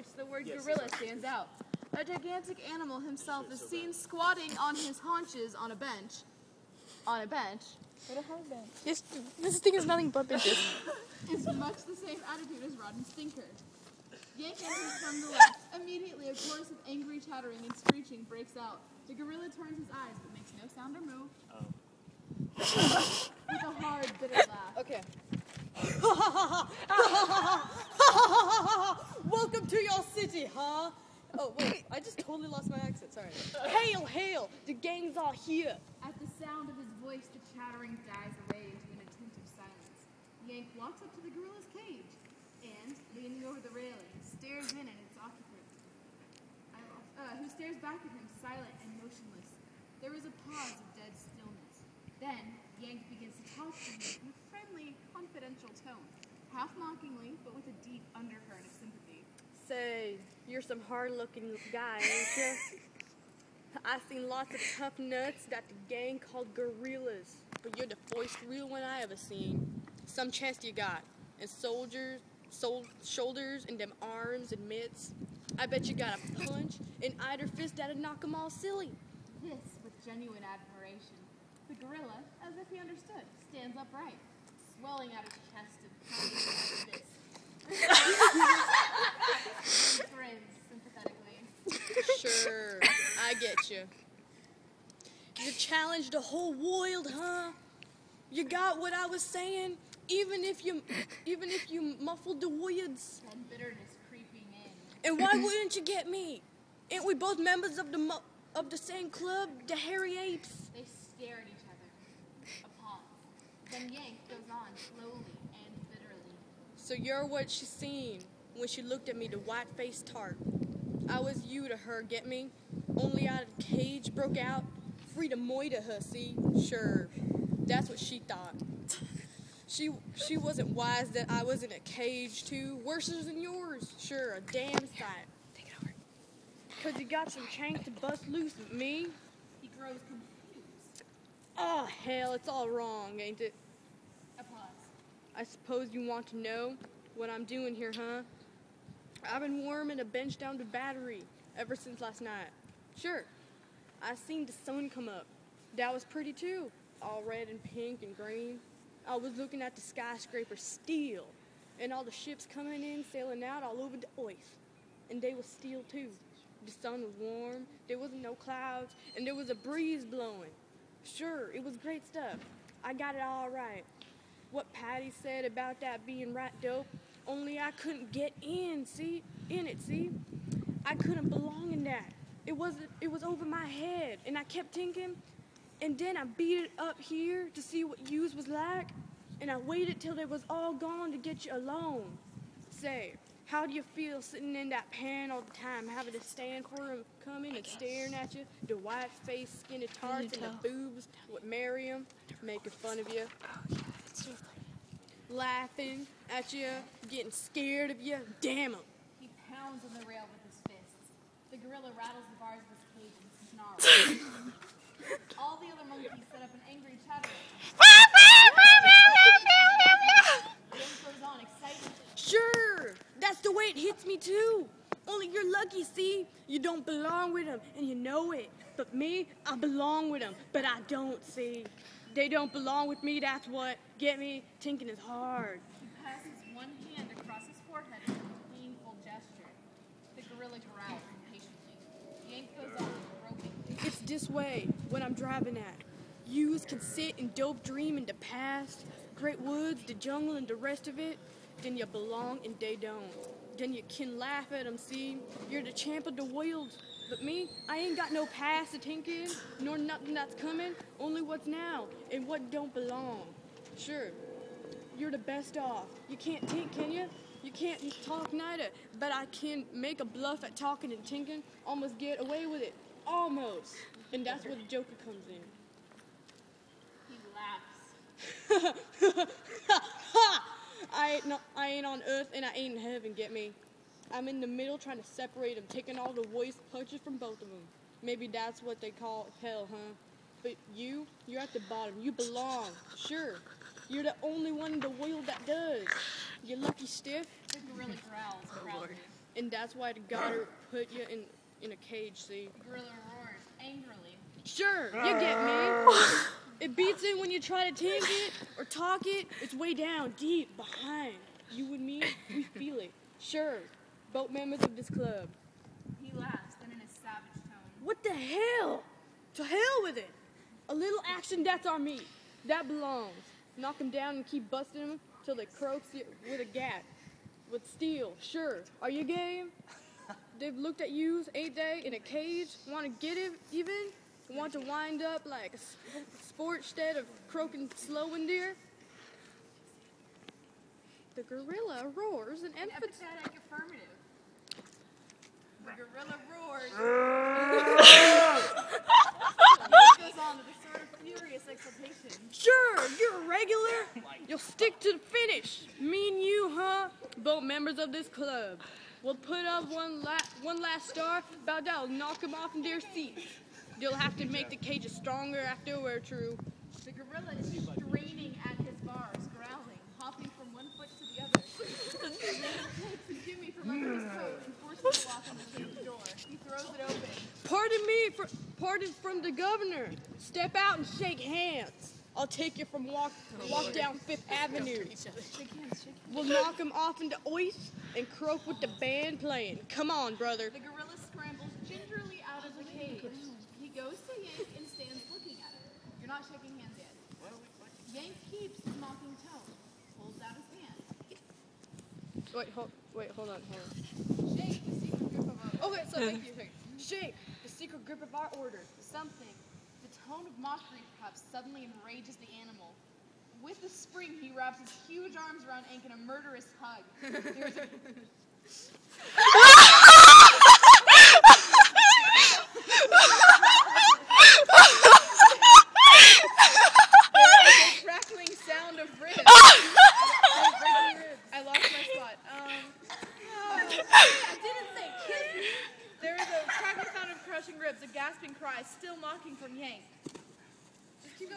which the word gorilla stands out. A gigantic animal himself is seen squatting on his haunches on a bench. On a bench? What a hard bench. This thing is nothing but benches. Is much the same attitude as Rod and Stinker. Yank enters from the left. Immediately, a chorus of angry chattering and screeching breaks out. The gorilla turns his eyes but makes no sound or move. With a hard, bitter laugh. Okay. Welcome to your city, huh? Oh, wait, I just totally lost my accent, sorry. Hail, hail, the gang's all here. At the sound of his voice, the chattering dies away into an attentive silence. Yank walks up to the gorilla's cage and, leaning over the railing, stares in at its occupant, who stares back at him, silent and motionless. There is a pause of dead stillness. Then, Yank begins to talk to him in a friendly, confidential tone, half mockingly, but with a deep undercurrent of sympathy. Say, you're some hard-looking guy, ain't you? I've seen lots of tough nuts that the gang called gorillas, but you're the first real one I ever seen. Some chest you got, and shoulders, and them arms and mitts. I bet you got a punch and either fist that'd knock 'em all silly. This with genuine admiration. The gorilla, as if he understood, stands upright, swelling out his chest and pounding like this. And grins sympathetically. Sure, I get you. You challenged the whole world, huh? You got what I was saying, even if you muffled the words. Then bitterness creeping in. And why wouldn't you get me? Ain't we both members of the same club, the Hairy Apes? They stare at each other. A pause. Then Yank goes on slowly and bitterly. So you're what she seen when she looked at me, the white-faced tart. I was you to her, get me? Only out of the cage broke out, free to moita her, see? Sure, that's what she thought. She wasn't wise that I was in a cage too, worse than yours. Sure, a damn sight. Take it over. 'Cause you got some change to bust loose with me. He grows confused. Oh, hell, it's all wrong, ain't it? A pause. I suppose you want to know what I'm doing here, huh? I've been warming a bench down to Battery ever since last night. Sure, I seen the sun come up. That was pretty too, all red and pink and green. I was looking at the skyscraper steel, and all the ships coming in, sailing out all over the earth. And they was steel too. The sun was warm, there wasn't no clouds, and there was a breeze blowing. Sure, it was great stuff. I got it all right. What Patty said about that being right dope, only I couldn't get in, see? I couldn't belong in that. It was over my head, and I kept thinking, and then I beat it up here to see what yous was like, and I waited till they was all gone to get you alone. Say, how do you feel sitting in that pan all the time, having to stand for them coming and staring at you, the white-faced skinny tarts and the boobs would marry 'em, making fun of you? Laughing at you, getting scared of you, damn 'em. He pounds on the rail with his fists. The gorilla rattles the bars of his cage and snarls. All the other monkeys set up an angry chatter. Yank goes on excitedly. Sure, that's the way it hits me too. Only you're lucky, see? You don't belong with them, and you know it. But me, I belong with them, but I don't, see? They don't belong with me, that's what. Get me? Thinking is hard. He passes one hand across his forehead in a painful gesture. The gorilla growls impatiently. Yank goes on, groping. It's this way, what I'm driving at. Yous can sit and dope dream in the past, great woods, the jungle, and the rest of it. Then you belong and they don't. Then you can laugh at them, see? You're the champ of the world. But me, I ain't got no past to think in, nor nothing that's coming, only what's now, and what don't belong. Sure, you're the best off. You can't think, can you? You can't talk neither, but I can make a bluff at talking and thinking, almost get away with it. Almost. And that's where the Joker comes in. He laughs. I ain't on Earth and I ain't in heaven, get me? I'm in the middle trying to separate them, taking all the worst punches from both of them. Maybe that's what they call hell, huh? But you're at the bottom. You belong. Sure. You're the only one in the world that does. You lucky stiff. The gorilla growls proudly. And that's why the gotta put you in a cage, see? The gorilla roars angrily. Sure, you get me. It beats it when you try to take it or talk it. It's way down, deep, behind. You and me, we feel it. Sure, both members of this club. He laughs, then in a savage tone. What the hell? To hell with it. A little action, that's our meat. That belongs. Knock them down and keep busting them till they croaks you with a gat. With steel, sure. Are you game? They've looked at you, ain't they, in a cage? Want to get it even? Want to wind up like a sport instead of croaking slow and dear? The gorilla roars and emphasizes. Empathetic affirmative. The gorilla roars. He goes on with a sort of furious exultation. Sure, you're a regular. You'll stick to the finish. Me and you, huh? Both members of this club. We'll put up one last star. About that, I'll knock them off in their seats. You'll have to make the cages stronger afterward, true. The gorilla is straining at his bars, growling, hopping from one foot to the other. He takes Jimmy from under his coat and forces him to walk on the cage door. He throws it open. Pardon from the governor. Step out and shake hands. I'll take you from walk down Fifth Avenue. Shake hands. We'll knock him off into oist and croak with the band playing. Come on, brother. The gorilla scrambles gingerly out of the cage. He goes to Yank and stands looking at him. You're not shaking hands yet. Yank keeps his mocking tone, holds out his hand. Wait, hold on. Shake, the secret grip of our Okay, so thank you. Shake, the secret grip of our order. something. The tone of mockery, perhaps, suddenly enrages the animal. With a spring, he wraps his huge arms around Ink in a murderous hug. There's a crackling sound of ribs. I lost my spot. I didn't say kiss me. There is a crackling sound of crushing ribs, a gasping cry, still mocking from Yank.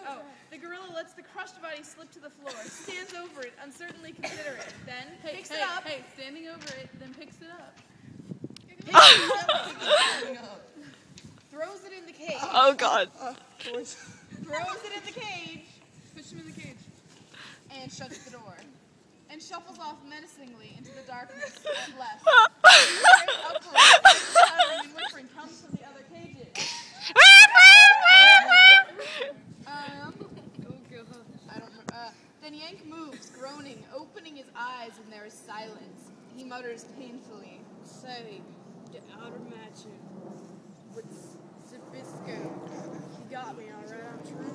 Oh, the gorilla lets the crushed body slip to the floor, stands over it, uncertainly considering, then picks it up. Standing over it, then picks it up. Throws it in the cage. Oh God. Throws it in the cage. Push him in the cage. And shuts the door. And shuffles off menacingly into the darkness at left. Shouting and whimpering comes from the other cages. Then Yank moves, groaning, opening his eyes, and there is silence. He mutters painfully, Say, the outer matching with Sabisco. He got me, alright, I'm true.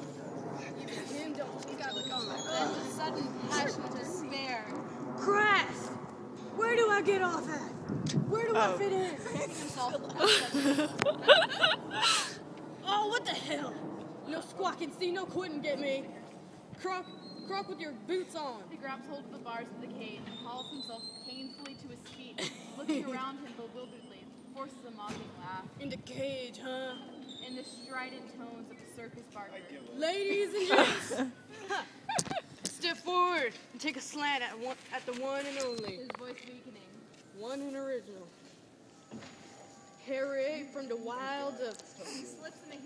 Even him don't think I look on. Then with sudden passionate despair. Christ! Where do I get off at? Where do I fit in? Oh, what the hell? No squawking, see, no quitting, get me. Croc with your boots on. He grabs hold of the bars of the cage and hauls himself painfully to his feet, looking around him bewilderedly, forces a mocking laugh. In the cage, huh? In the strident tones of a circus barker. Ladies and gents, step forward and take a slant at the one and only. His voice weakening. One and original. Harry from the wilds of... He slips in a